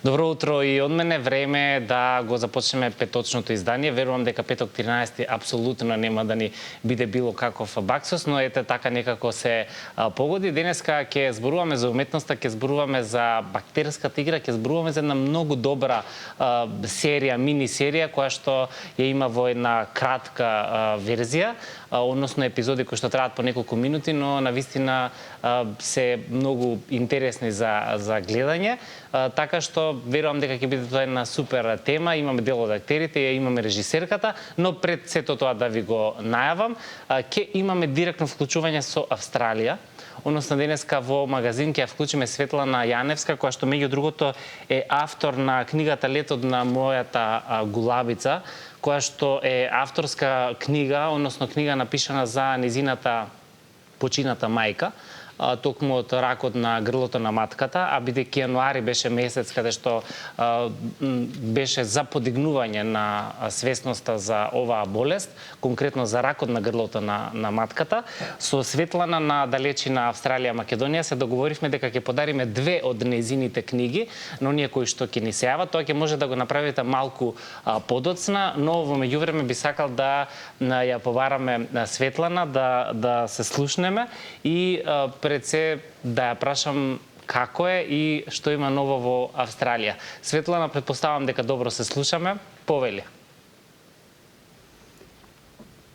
Добро утро и од мене. Време е да го започнеме петочното издание. Верувам дека петок 13 апсолутно нема да ни биде било каков баксос, но ете така некако се погоди. Денеска ќе зборуваме за уметноста, ќе зборуваме за бактерската игра, ќе зборуваме за една многу добра серија, мини серија која што ја има во една кратка верзија, односно епизоди кои што траат по неколку минути, но навистина се многу интересни за гледање, така што верувам дека ќе биде тоа една супер тема. Имаме дел од актерите, имаме режисерката, но пред сето тоа да ви го најавам, ќе имаме директно вклучување со Австралија. Односно денеска во магазин ќе ја вклучиме Светлана Јаневска, која што меѓу другото е автор на книгата Летот на мојата гулабица, која што е авторска книга, односно книга напишана за незината почината мајка, токму од ракот на грлото на матката, а бидејќи јануари беше месец каде што беше за подигнување на свесноста за оваа болест, конкретно за ракот на грлото на матката, со Светлана на далечина Австралија, Македонија се договоривме дека ќе подариме две од незините книги, но оние кои што ќе ни се јават, тоа ќе може да го направите малку подоцна, но во меѓувреме би сакал да ја побараме Светлана да се слушнеме и пред се да ја прашам како е и што има ново во Австралија. Светлана, претпоставам дека добро се слушаме. Повели.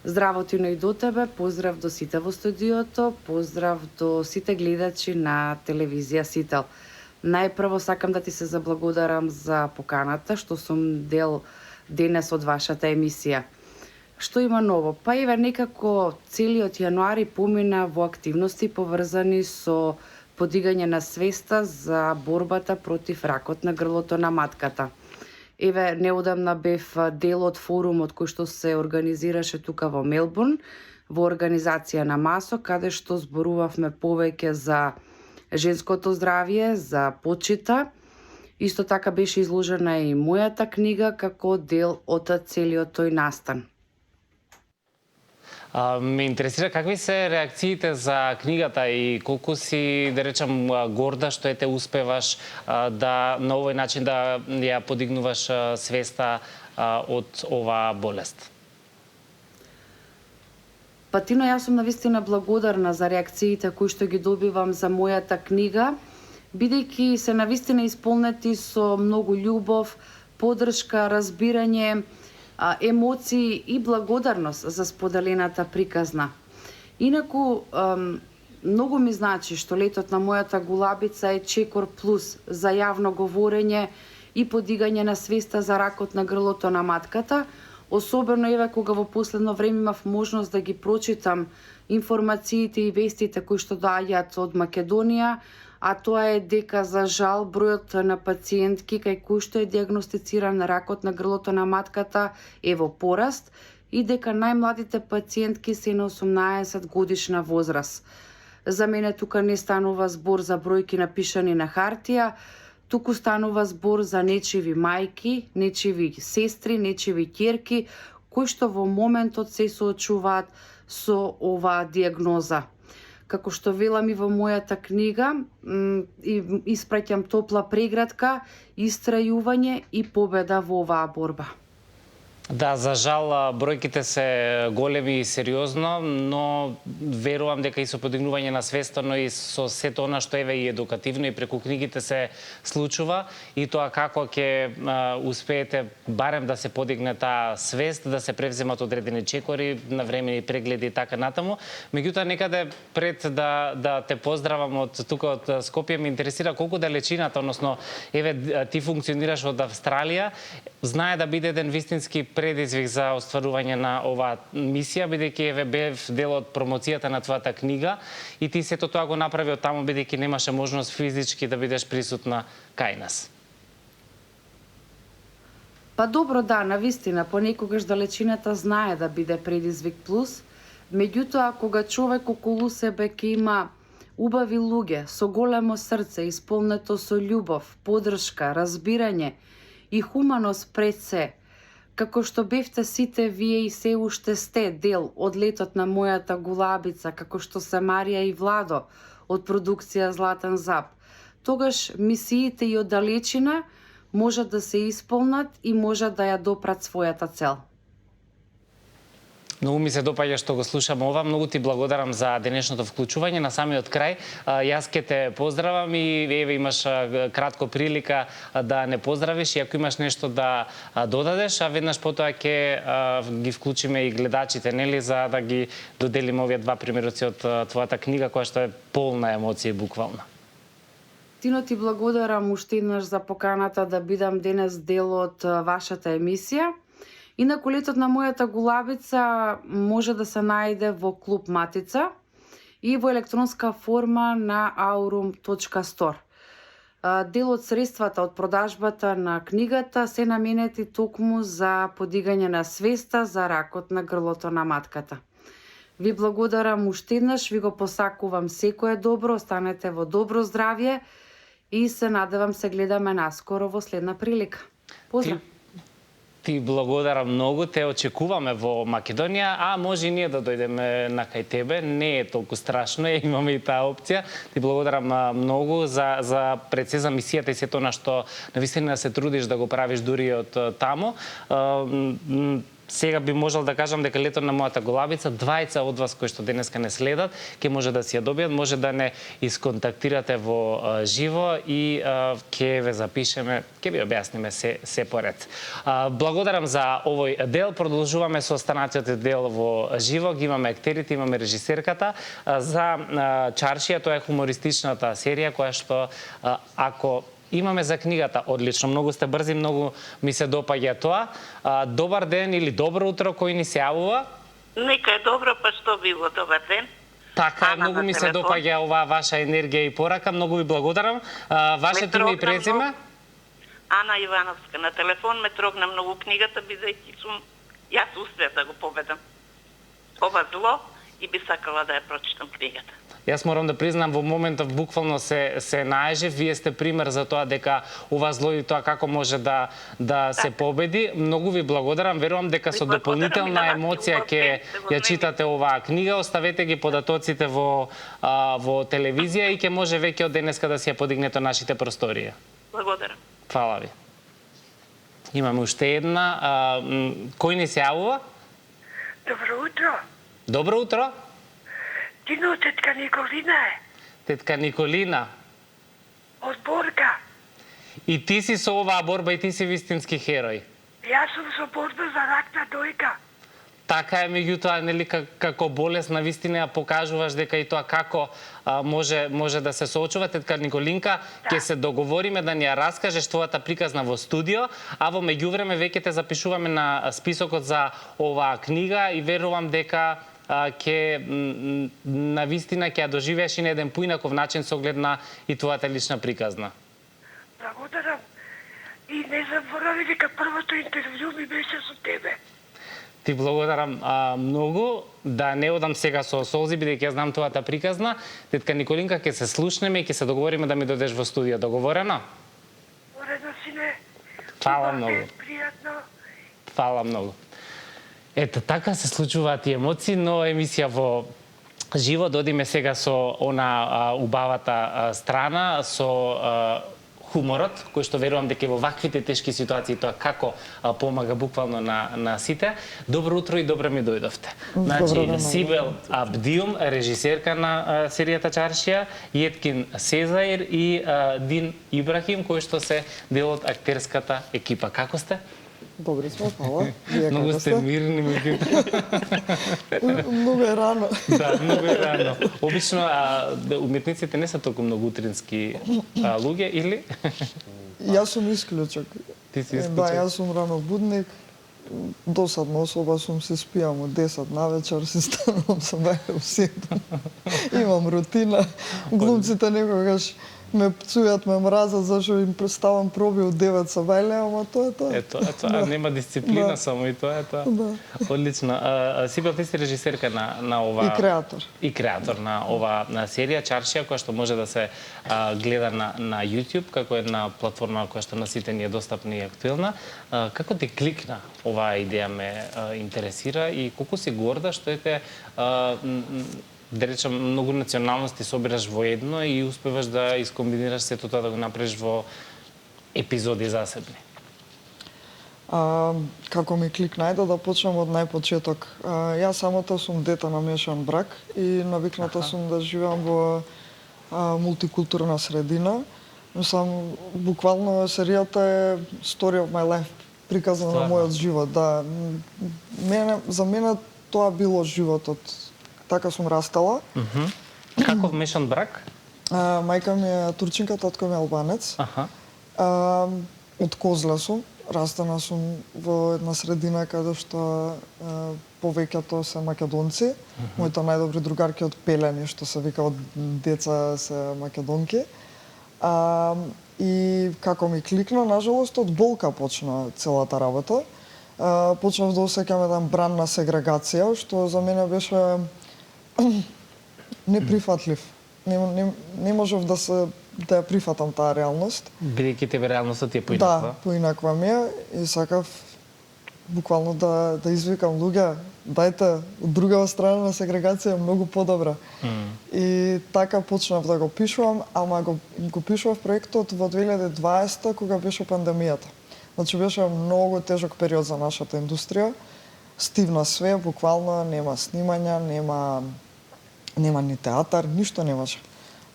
Здраво ти и до тебе, поздрав до сите во студиото, поздрав до сите гледачи на телевизија Сител. Најпрво сакам да ти се заблагодарам за поканата, што сум дел денес од вашата емисија. Што има ново? Па еве некако целиот јануари помина во активности поврзани со подигање на свеста за борбата против ракот на грлото на матката. Еве неодамна бев дел од форумот кој што се организираше тука во Мелбурн, во организација на МАСО, каде што зборувавме повеќе за женското здравје, за почита. Исто така беше изложена и мојата книга како дел од целиот тој настан. Ме интересира какви се реакциите за книгата и колку си, да речам, горда што ете успеваш да на овој начин да ја подигнуваш свеста од оваа болест. Патино, јас сум навистина благодарна за реакциите кои што ги добивам за мојата книга, бидејќи се навистина исполнети со многу љубов, поддршка, разбирање, емоции и благодарност за споделената приказна. Инаку, многу ми значи што Летот на мојата гулабица е чекор плюс за јавно говорење и подигање на свеста за ракот на грлото на матката, особено еве кога во последно време имав можност да ги прочитам информациите и вестите кои што доаѓаат од Македонија, а тоа е дека за жал бројот на пациентки кај кои што е диагностициран ракот на грлото на матката е во пораст и дека најмладите пациентки се на 18 годишна возраст. За мене тука не станува збор за бројки напишани на хартија, туку станува збор за нечиви мајки, нечиви сестри, нечиви ќерки, кои што во моментот се соочуваат со оваа диагноза. Како што велам и во мојата книга, испраќам топла прегратка, истрајување и победа во оваа борба. Да, за жал бројките се големи и сериозно, но верувам дека и со подигнување на свеста, но и со сето она што еве и едукативно и преку книгите се случува и тоа како ќе успеете барем да се подигне таа свест, да се превземат одредени чекори, навремени прегледи и така натаму. Меѓутоа некаде пред да те поздравам од тука од Скопје, ме интересира колку далечината, односно еве ти функционираш од Австралија, знае да биде еден вистински предизвик за остварување на оваа мисија, бидејќи еве бев дел од промоцијата на твојата книга и ти сето тоа го направи од таму, бидејќи немаше можност физички да бидеш присутна кај нас. Па добро, да, навистина, понекогаш далечината знае да биде предизвик плюс, меѓутоа кога човек околу себе ќе има убави луѓе со големо срце, исполнето со љубов, поддршка, разбирање и хуманост пред се, како што бевте сите вие и се уште сте дел од Летот на мојата гулабица, како што се Марија и Владо од продукција Златен Зап, тогаш мисиите и од далечина можат да се исполнат и можат да ја допрат својата цел. Многу ми се допаѓа што го слушам ова. Многу ти благодарам за денешното вклучување. На самиот крај, јас ќе те поздравам и еве имаш кратко прилика да не поздравиш и ако имаш нешто да додадеш, а веднаш потоа ќе ги вклучиме и гледачите, нели, за да ги доделиме овие два примероци од твојата книга која што е полна емоции буквално. Тино, ти благодарам уште еднаш за поканата да бидам денес дел од вашата емисија. Инаку летот на мојата гулабица може да се најде во Клуб Матица и во електронска форма на aurum.store. Дел од средствата од продажбата на книгата се наменети токму за подигање на свеста за ракот на грлото на матката. Ви благодарам уште еднаш, ви го посакувам секое добро, останете во добро здравје и се надевам се гледаме наскоро во следна прилика. Поздрав! Ти благодарам многу, те очекуваме во Македонија, а може и ние да дојдеме на кај тебе, не е толку страшно, имаме и таа опција. Ти благодарам многу за пред се за мисијата и сето на што навистина се трудиш да го правиш дури од таму. Сега би можел да кажам дека летот на мојата голабица, двајца од вас кои што денеска не следат, ќе може да си ја добијат, може да не исконтактирате во живо и ќе ве запишеме, ќе ви објасниме се поред. Благодарам за овој дел, продолжуваме со останатиот дел во живо, ги имаме актерите, имаме режисерката за Чаршија, тоа е хумористичната серија која што ако имаме за книгата, одлично, многу сте брзи, многу ми се допаѓа тоа. Добар ден или добро утро, кој ни се јавува? Нека е добро, па што било, добар ден. Така, многу ми се допаѓа оваа ваша енергија и порака, многу ви благодарам. Вашето име и презиме? Ана Ивановска, на телефон ме трогна многу книгата, бидејќи сум, јас успеа да го победам ова зло и би сакала да ја прочитам книгата. Јас морам да признам, во моментов буквално се наежив. Вие сте пример за тоа дека ова зло и тоа како може да се победи. Многу ви благодарам. Верувам дека со дополнителна емоција ќе ја читате оваа книга. Оставете ги податоците во телевизија и ќе може веќе од денеска да си ја подигнете нашите просторија. Благодарам. Фала ви. Имаме уште една. Кој ни се јавува? Добро утро. Добро утро. Тино, тетка Николина е. Тетка Николина. Од Борга. И ти си со оваа борба, и ти си вистински херој. Јас сум со борба за рак на дојка. Така е, меѓутоа, нели, како болест, на вистина ја покажуваш дека и тоа како може да се соочува. Тетка Николинка, ќе се договориме да ни ја раскажеш твојата приказна во студио, а во меѓувреме веќе те запишуваме на списокот за оваа книга и верувам дека ќе на вистина ќе ја доживееш и на еден поинаков начин со оглед на и твојата лична приказна. Благодарам. И не заборави дека првото интервју ми беше со тебе. Ти благодарам многу, да не одам сега со солзи, бидејќи ја знам твојата приказна. Тетка Николинка, ќе се слушнеме и ќе се договориме да ми додеш во студио. Договорено? Договорено, сине. Фала многу. Пријатно. Фала многу. Ето, така се случуваат и емоции, но емисија во живо додиме сега со она убавата страна, со хуморот, кој што верувам дека во ваквите тешки ситуации тоа како помага буквално на сите. Добро утро и добро ми дојдовте. Значи, Сибел Абдиум, режисерка на серијата Чаршија, Јеткин Сезаир и Дин Ибрахим, кои што се дел од актерската екипа. Како сте? Добри сме, фала. Многу сте мирни, Многу е рано. Да, многу е рано. Обично уметниците не се толку многу утрински луѓе, или? Јас сум исклучок. Ти си исклучок? Да, јас сум рано будник. Досадна особа сум, се спијам од 10 навечер, се станувам со бајле у 7. Имам рутина. Глумците некогаш ме пцујат, ме мразат, зашто им представам проби од 9 са бајле, ама тоа е тоа. Ето, нема дисциплина само и тоа е тоа. Да. Одлично. Сибел, ти си режисерка на ова... И креатор. И креатор на ова серија Чаршија, која што може да се гледа на YouTube, како една платформа која што на сите ни е достапна и актуелна. Како ти кликна оваа идеја, ме интересира и колку си горда што ете да речем, многу националности собираш во едно и успеваш да искомбинираш сето тоа да го направиш во епизоди засебни? Како ми кликна, ајде да почнем од најпочеток. Јас самата сум дете на мешан брак и навикната сум да живеам во мултикултурна средина. Мислам, буквално серијата е story of my life, приказна на мојот живот. Да, за мене тоа било животот. Така сум растала. Каков мешан брак? Мајка ми е турчинка, татко ми е албанец. Од Козле сум. Растана сум во една средина каде што повеќето се македонци. Моите најдобри другарки од Пелени, што се вика од деца се македонки. И како ми кликна, нажалост, од болка почна целата работа. Почнав да осеќам еден бран на сегрегација, што за мене беше неприфатлив. Не можев да ја прифатам таа реалност. Бидејќи тебе реалноста ти е поинаква. Да, поинаква ми е и сакав буквално да извикам луѓе, дајте од другава страна на сегрегација е многу подобра. И така почнав да го пишувам, ама го пишував проектот во 2020 кога беше пандемијата. Значи беше многу тежок период за нашата индустрија. Стивна све, буквално нема снимања, нема ни театар, ништо немаше.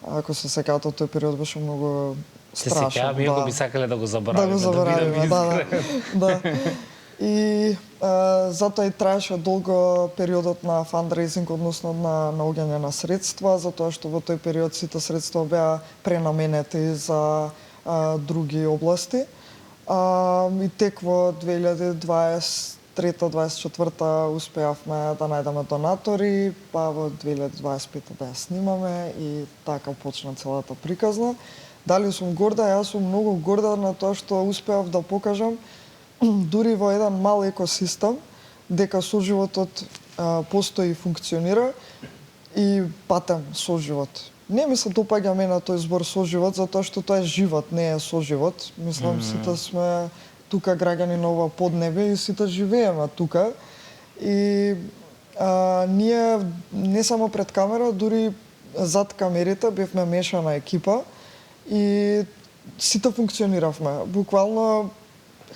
Ако се сеќавате, тој период беше многу страшен. Се сеќавам, иако би сакале да го заборавиме. Да го заборавиме, да. И затоа и траеше долго периодот на фандрейзинг, односно на наоѓање на средства, затоа што во тој период сите средства беа пренаменети за други области. И тек во 2023-2024 успеавме да најдеме донатори, па во 2025 да ја снимаме и така почна целата приказна. Дали сум горда? Јас сум многу горда на тоа што успеав да покажам дури во еден мал екосистем дека соживотот постои и функционира и патем соживот. Не ми се допаѓа мене тој збор соживот, затоа што тоа е живот, не е соживот. Мислам, сите сме тука граѓани на ова поднебе и сите живееме тука. И ние не само пред камера, дури зад камерите бевме мешана екипа и сите функциониравме. Буквално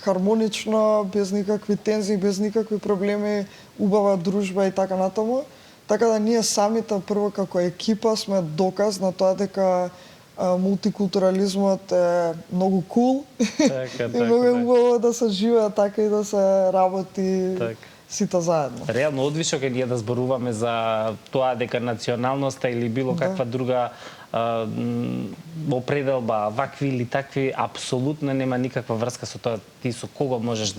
хармонично, без никакви тензии, без никакви проблеми, убава дружба и така натаму. Така да ние самите прво како екипа сме доказ на тоа дека мултикултурализмот е многу кул и многу е убаво да се живее така и да се работи сите заедно. Реално одвишок е ние да зборуваме за тоа дека националноста или било каква друга определба, вакви или такви, апсолутно нема никаква врска со тоа ти со кого можеш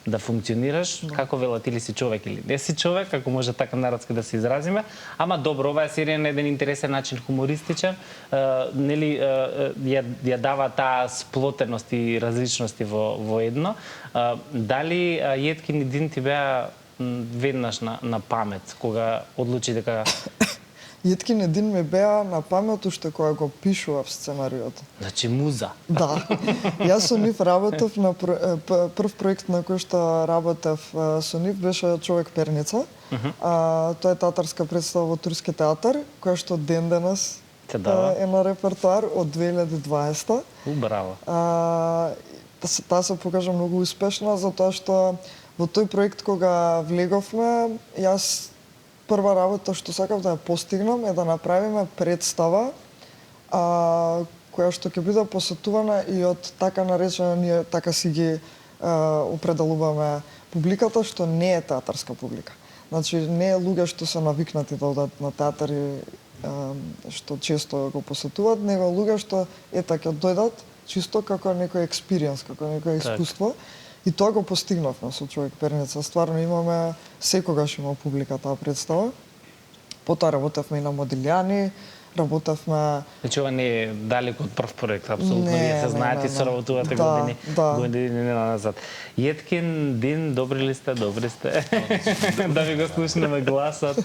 да функционираш, како велат или си човек или не си човек, ако може така народски да се изразиме. Ама добро, оваа серија на еден интересен начин, хумористичен, нели ја дава таа сплотеност и различности во едно. Дали Јеткин и Дин ти беа веднаш на памет кога одлучи дека Јеткин и Дин ми беа на памет уште кога го пишував сценариото. Значи муза. Да. Јас со нив работев на прв проект на кој што работев со нив беше Човек Перница. Тоа е театарска представа во Турски театар, која што ден денес е на репертоар од 2020. Браво. Таа се покажа многу успешна затоа што во тој проект кога влеговме, јас прва работа што сакав да ја постигнам е да направиме представа која што ќе биде посетувана и од така наречена, ние така си ги определуваме публиката, што не е театарска публика. Значи не е луѓе што се навикнати да одат на театар и што често го посетуваат, него луѓе што ќе дојдат чисто како некој експириенс, како некој искуство. И тоа го постигнавме со Човек Перница. Стварно имаме, секогаш има публика таа представа. Потоа работевме и на Модилјани, работевме... Значи ова не е далеко од прв проект, апсолутно. Вие се знаете и соработувате години назад. Јеткин, Дин, добри ли сте? Добри сте. Да ви го слушнеме гласот.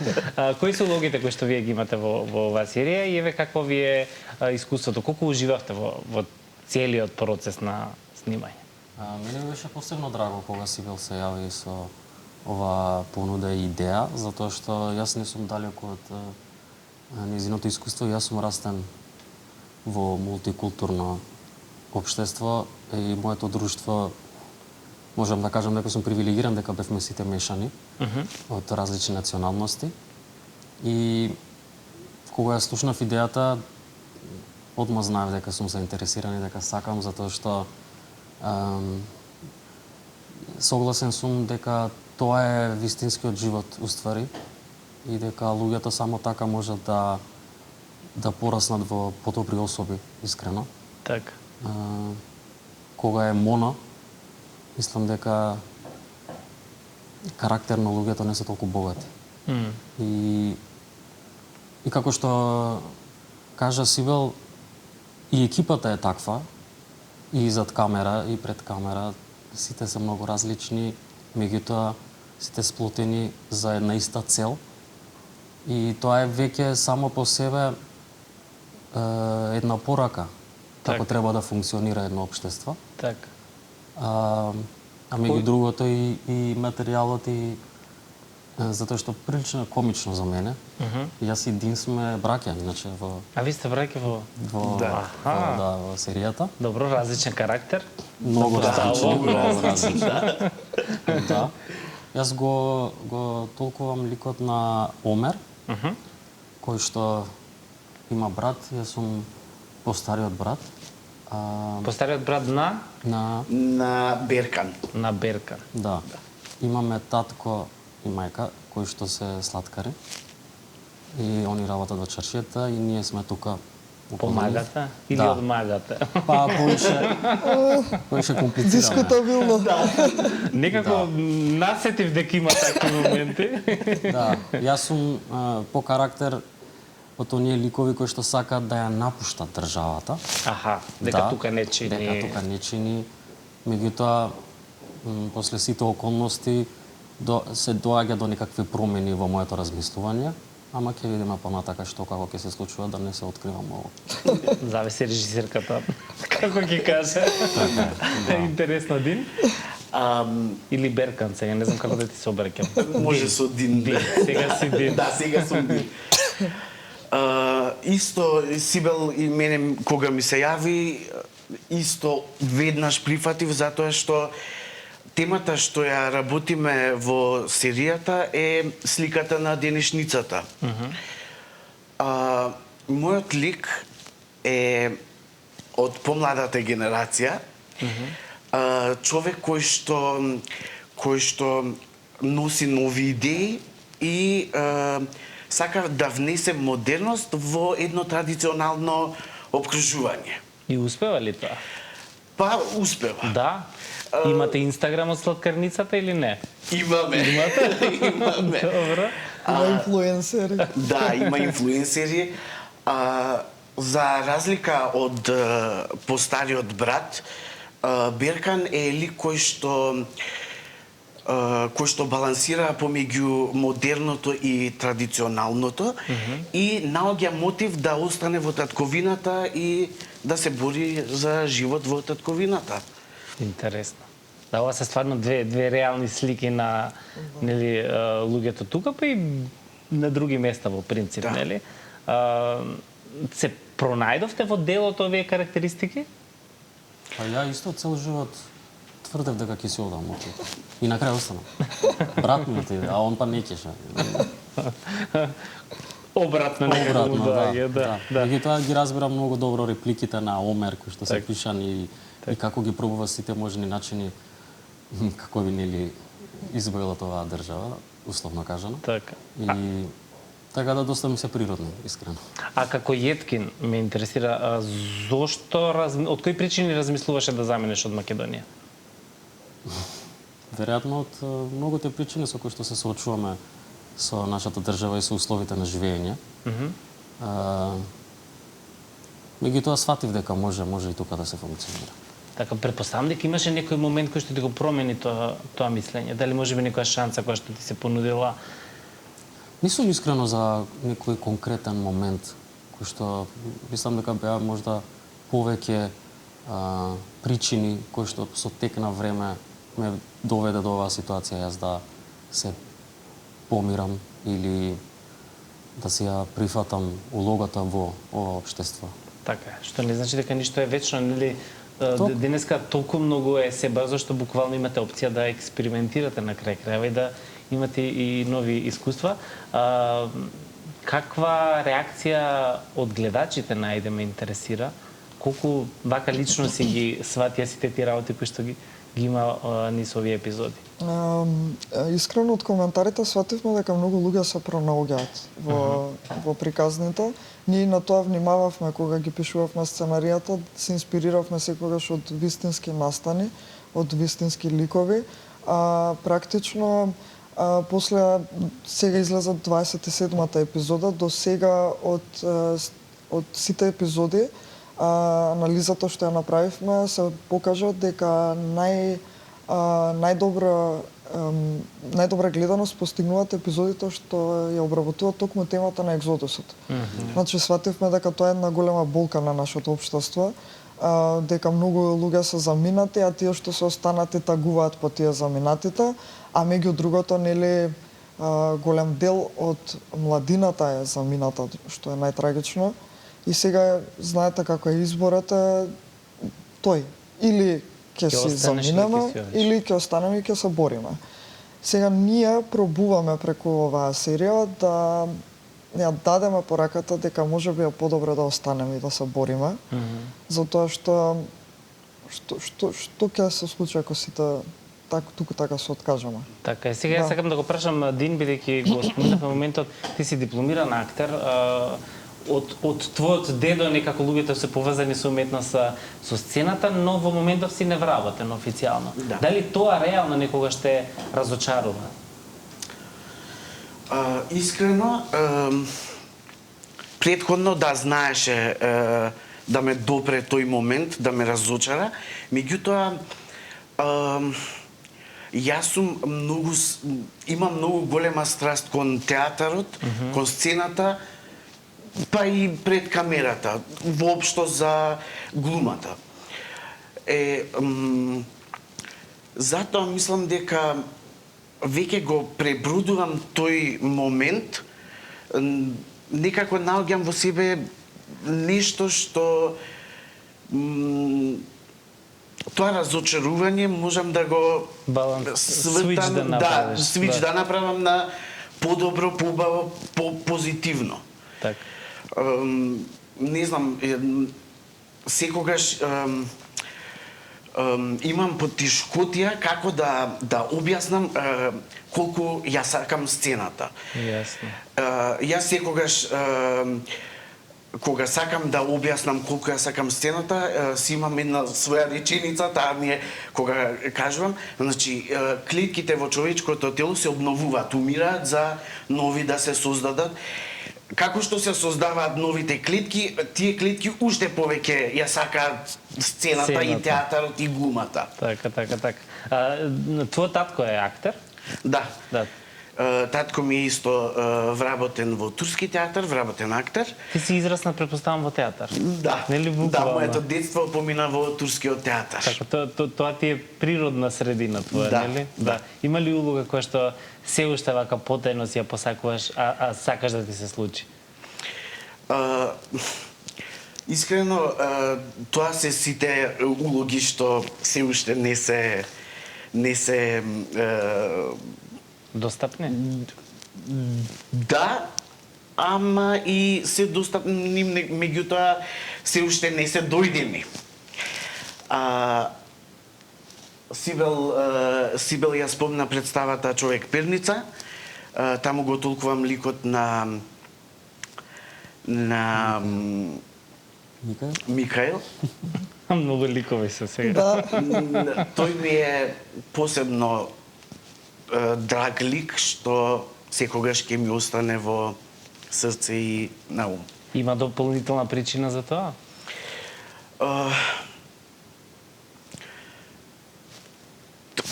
Кои се улогите кои што вие ги имате во оваа серија и еве какво ви е искуството? Колку уживавте во целиот процес на снимање? Мене беше посебно драго кога Сибел се јави со ова понуда и идеја, затоа што јас не сум далеко од нејзиното искуство, јас сум растен во мултикултурно општество и моето друштво, можам да кажам дека сум привилегиран дека бевме сите мешани од различни националности. И кога ја слушнав идејата, одма знаев дека сум заинтересиран и дека сакам, затоа што согласен сум дека тоа е вистинскиот живот уствари и дека луѓето само така можат да пораснат во подобри особи, искрено. Така. Кога е моно, мислам дека карактер на луѓето не се толку богати. И како што кажа Сибел, и екипата е таква, и зад камера, и пред камера, сите се многу различни, меѓутоа сите сплотени за една иста цел. И тоа е веќе само по себе една порака како треба да функционира едно општество. Така. А меѓу другото и материјалот и затоа што прилично комично за мене. Јас и Дин сме браќа, иначе во А ви сте браќа во во серијата. Добро, различен карактер. Многу различен, многу различен. Да. Јас го толкувам ликот на Омер, кој што има брат, јас сум постариот брат. Постариот брат на Беркан. На Беркан. Да. Имаме татко и мајка кои што се сладкари. И они работат во чаршијата и ние сме тука. Помагате или Да. одмагате? Па поише комплицирано. Дискутабилно. Некако насетив дека има такви моменти. Да, јас сум по карактер од оние ликови кои што сакаат да ја напуштат државата. Аха, дека тука не чини. Дека тука не чини. Меѓутоа, после сите околности се доаѓа до некакви промени во моето размислување, ама ќе видиме понатака што како ќе се случува, да не се открива многу. Зависи режисерката. Како ќе каже? Интересно, Дин? Или Беркан, сега не знам како да ти се обраќам. Може со Дин. Сега си Дин. Да, сега сум Дин. Исто Сибел и мене кога ми се јави, исто веднаш прифатив затоа што темата што ја работиме во серијата е сликата на денешницата. Мојот лик е од помладата генерација, човек кој што носи нови идеи и сака да внесе модерност во едно традиционално обкружување. И успева ли тоа? Па успева. Да. Имате Инстаграм од сладкарницата или не? Имаме. Имаме. Добро. Има инфлуенсери. Да, има инфлуенсери. За разлика од постариот брат, Беркан е лик кој што балансира помеѓу модерното и традиционалното и наоѓа мотив да остане во татковината и да се бори за живот во татковината. Интересно. Да, ова се стварно две реални слики на нели луѓето тука, па и на други места во принцип, Да. нели? Се пронајдовте во делото овие карактеристики? Па ја исто цел живот тврдев дека ќе си одам од тука. И на крај останам. Брат ми отиде, а он па не кеше. Обратно Обратно, да. Меѓутоа ги разбирам многу добро репликите на Омер кои што се пишани и како ги пробува сите можни начини како би нели избојала оваа држава, условно кажано. Така. И така да доста ми се природно, искрено. А како Јеткин ме интересира зошто од кои причини размислуваше да заменеш од Македонија? Веројатно од многуте причини со кои што се соочуваме со нашата држава и со условите на живење. Меѓутоа сватив дека може и тука да се функционира. Така, претпоставам дека имаше некој момент кој што ти го промени тоа мислење. Дали може би некоја шанса која што ти се понудила? Не сум искрено за некој конкретен момент кој што мислам дека беа можда повеќе причини кои што со тек на време ме доведе до оваа ситуација јас да се помирам или да се ја прифатам улогата во ова општество. Така, што не значи дека ништо е вечно, нели? денеска толку многу е се брзо што буквално имате опција да експериментирате на крај крајва и да имате и нови искуства. Каква реакција од гледачите најде ме интересира? Колку вака лично си ги сватија сите тие работи кои што ги има низ овие епизоди? Искрено од коментарите свативме дека многу луѓе се пронаоѓаат во приказните. Ние на тоа внимававме кога ги пишувавме сценаријата, се инспириравме секогаш од вистински настани, од вистински ликови. Практично после сега излезат 27-та епизода, до сега од сите епизоди анализата што ја направивме се покажа дека најдобра гледаност постигнуваат епизодите што ја обработуваат токму темата на екзодусот. Значи свативме дека тоа е една голема болка на нашето општество, дека многу луѓе се заминати, а тие што се останати тагуваат по тие заминатите, а меѓу другото нели голем дел од младината е замината, што е најтрагично. И сега знаете како е изборот тој или ќе се заминеме или ќе останеме и ќе се бориме. Сега ние пробуваме преку оваа серија да ја дадеме пораката дека можеби е подобро да останеме и да се бориме, затоа што ќе се случи ако сите туку така се откажеме. Така е. Сега сакам да го прашам Дин, бидејќи го спомнавме моментот, ти си дипломиран актер, од твојот дедо некако луѓето се поврзани со уметност со сцената, но во моментов си невработен официјално. Да. Дали тоа реално некогаш те разочарува? Искрено, претходно да знаеше да ме допре тој момент, да ме разочара, меѓутоа јас имам многу голема страст кон театарот, кон сцената, па и пред камерата, воопшто за глумата. Затоа мислам дека веќе го пребродувам тој момент, некако наоѓам во себе нешто што тоа разочарување можам да го свич да направиш. Свич да направам на подобро, поубаво, позитивно. Так. Не знам, секогаш имам потешкотија како да објаснам колку ја сакам сцената. Јасно. Јас секогаш кога сакам да објаснам колку ја сакам сцената, си имам една своја реченица, таа ми е кога кажувам, значи клетките во човечкото тело се обновуваат, умираат за нови да се создадат. Како што се создаваат новите клетки, тие клетки уште повеќе ја сакаат сцената и театарот и глумата. Така. Твојот татко е актер? Да. Да. Татко ми е исто вработен во турски театар, вработен актер. Ти си израснат, претпоставам, во театар. Да. Нели буквално? Да, моето детство помина во турскиот театар. Така, тоа ти е природна средина твоја, Да, нели? да. Има ли улога која што се уште вака потајно си ја посакуваш, а сакаш да ти се случи? Искрено, тоа се сите улоги што се уште не се Достапни? Да, ама и се достапни, меѓутоа се уште не се дојдени. Сибел ја спомна представата Човек Перница, таму го толкувам ликот на Микаел. Многу ликови се сега. Да. Тој ми е посебно драг лик што секогаш ќе ми остане во срце и на ум. Има дополнителна причина за тоа?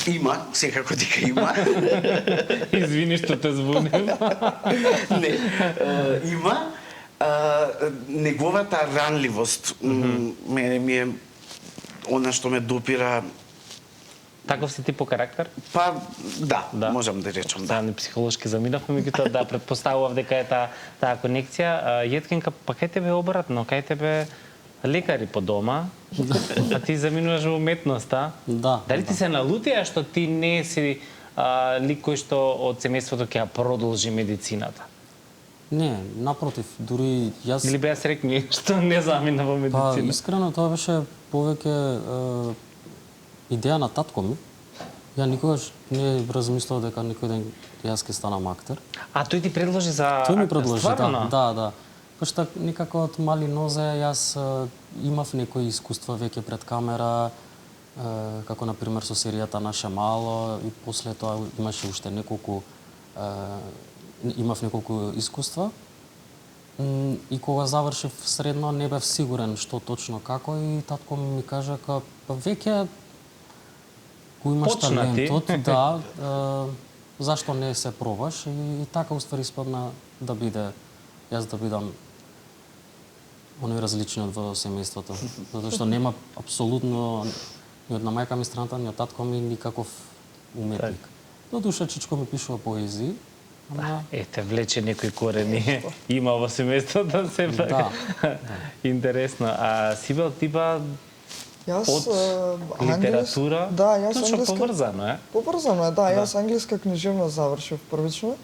Има, секако дека има. Извини што те збунив. Не, има. Неговата ранливост мене ми е она што ме допира. Таков си ти по карактер? Па, да, можам да речам, да. Не психолошки заминавме, меѓутоа да, предпоставував дека е таа конекција. Јеткинка, па кај тебе обратно, кај тебе лекари по дома, а ти заминуваш во уметноста. Да. Дали ти се налутија што ти не си лик кој што од семејството ќе ја продолжи медицината? Не, напротив, дури јас... Или беа срекни што не замина во Па, медицина? искрено, тоа беше повеќе идеја на татко ми. Ја никогаш не размислував дека некој ден јас ќе станам актер. А тој ти предложи за Тој ми актер, предложи, стварно? да. Пошто некако од мали нозе јас имав некои искуства веќе пред камера, како на пример со серијата Наше мало, и после тоа имаше уште неколку имав неколку искуства. И кога завршив средно не бев сигурен што точно како и татко ми кажа дека веќе го имаш Почна ти. талентот, да, зашто не се пробаш и така уствари испадна да биде јас да бидам оној различниот во семејството, затоа што нема апсолутно ни од на мајка ми страната, ни од татко ми никаков уметник. Додуша чичко ми пишува поезии, ама Ете, влече некои корени има во семејството, сепак. Да. Интересно. А Сибел, ти ба Јас од литература? Да, јас Точно англиска. поврзано е. Поврзано е, да. Јас англиска книжевност завршив првично.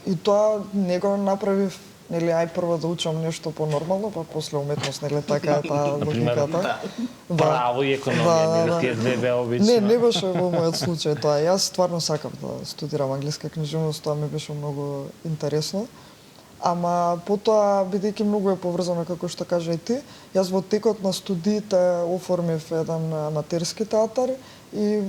И тоа не го направив, нели, ај прво да учам нешто понормално, па после уметност, нели, така е таа логиката. Право и економија, да, тие две беа обично. Не беше во мојот случај тоа. Јас стварно сакав да студирам англиска книжевност, тоа ми беше многу интересно. Ама потоа, бидејќи многу е поврзано, како што кажа и ти, јас во текот на студиите оформив еден аматерски театар и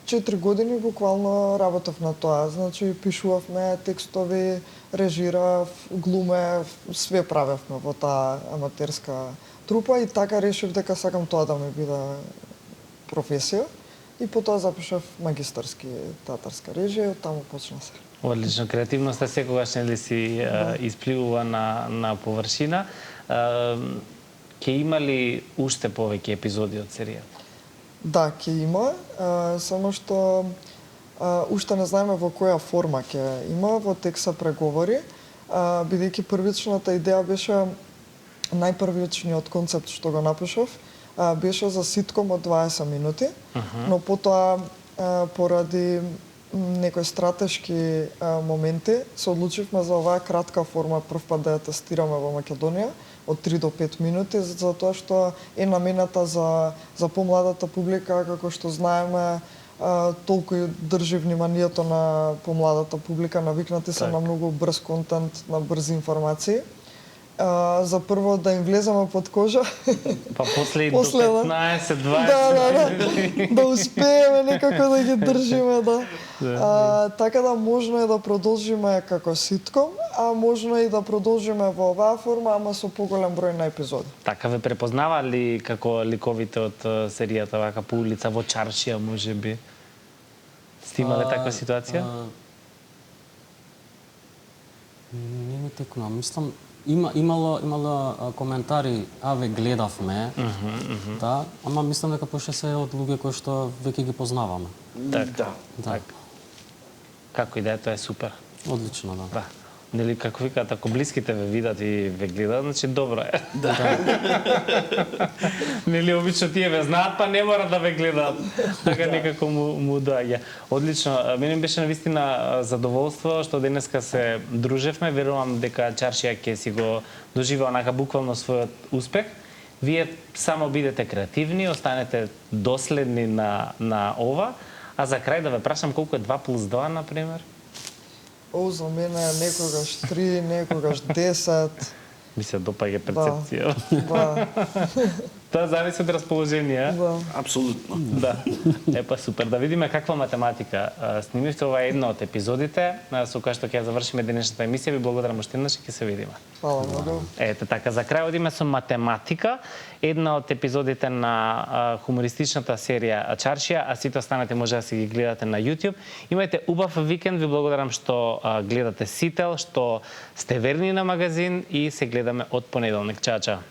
4 години буквално работев на тоа. Значи, пишувавме текстови, режирав, глумев, све правевме во таа аматерска трупа и така решив дека сакам тоа да ми биде професија. И потоа запишав магистарски театарска режија и таму почна се. Одлично, креативноста секогаш нели си испливува на површина. Ќе има ли уште повеќе епизоди од серијата? Да, ќе има, само што уште не знаеме во која форма ќе има, во тек се преговори, бидејќи првичната идеја беше, најпрвичниот концепт што го напишав, беше за ситком од 20 минути, но потоа поради некои стратешки моменти се одлучивме за оваа кратка форма првпат да ја тестираме во Македонија од 3 до 5 минути, затоа што е намената за помладата публика, како што знаеме, толку и држи вниманието на помладата публика, навикнати се на многу брз контент, на брзи информации. За прво да им влеземе под кожа. Па после до После, 15-20 да успееме некако да ги држиме, да. Така да можно е да продолжиме како ситком, а можно и да продолжиме во оваа форма, ама со поголем број на епизоди. Така ве препознава ли како ликовите од серијата вака по улица во чаршија можеби? Сте имале таква ситуација? Не ми текнува. Мислам, имало коментари, ве гледавме, да, ама мислам дека пошто се од луѓе кои што веќе ги познаваме. Так. Како идеја, тоа е супер. Одлично, да. Да. Нели, како викаат, ако блиските ве видат и ве гледаат, значи добро е. Нели, обично тие ве знаат, па не мора да ве гледаат. Така некако му доаѓа. Одлично. Мене беше навистина задоволство што денеска се дружевме. Верувам дека чаршија ќе си го доживе онака буквално својот успех. Вие само бидете креативни, останете доследни на ова. А за крај да ве прашам колку е 2 плюс 2, например? За мене е некогаш 3, некогаш 10. Ми се допаѓа перцепција. Да. Тоа зависи од расположение. Да. Апсолутно. Да. Епа супер. Да видиме каква математика снимивте. Ова е една од епизодите со која што ќе завршиме денешната емисија. Ви благодарам уште еднаш и ќе се видиме. Фала многу. Ете така, за крај одиме со математика, една од епизодите на хумористичната серија Чаршија, а сите останати може да си ги гледате на YouTube. Имајте убав викенд, ви благодарам што гледате Сител, што сте верни на магазин и се гледаме од понеделник. Чао, чао.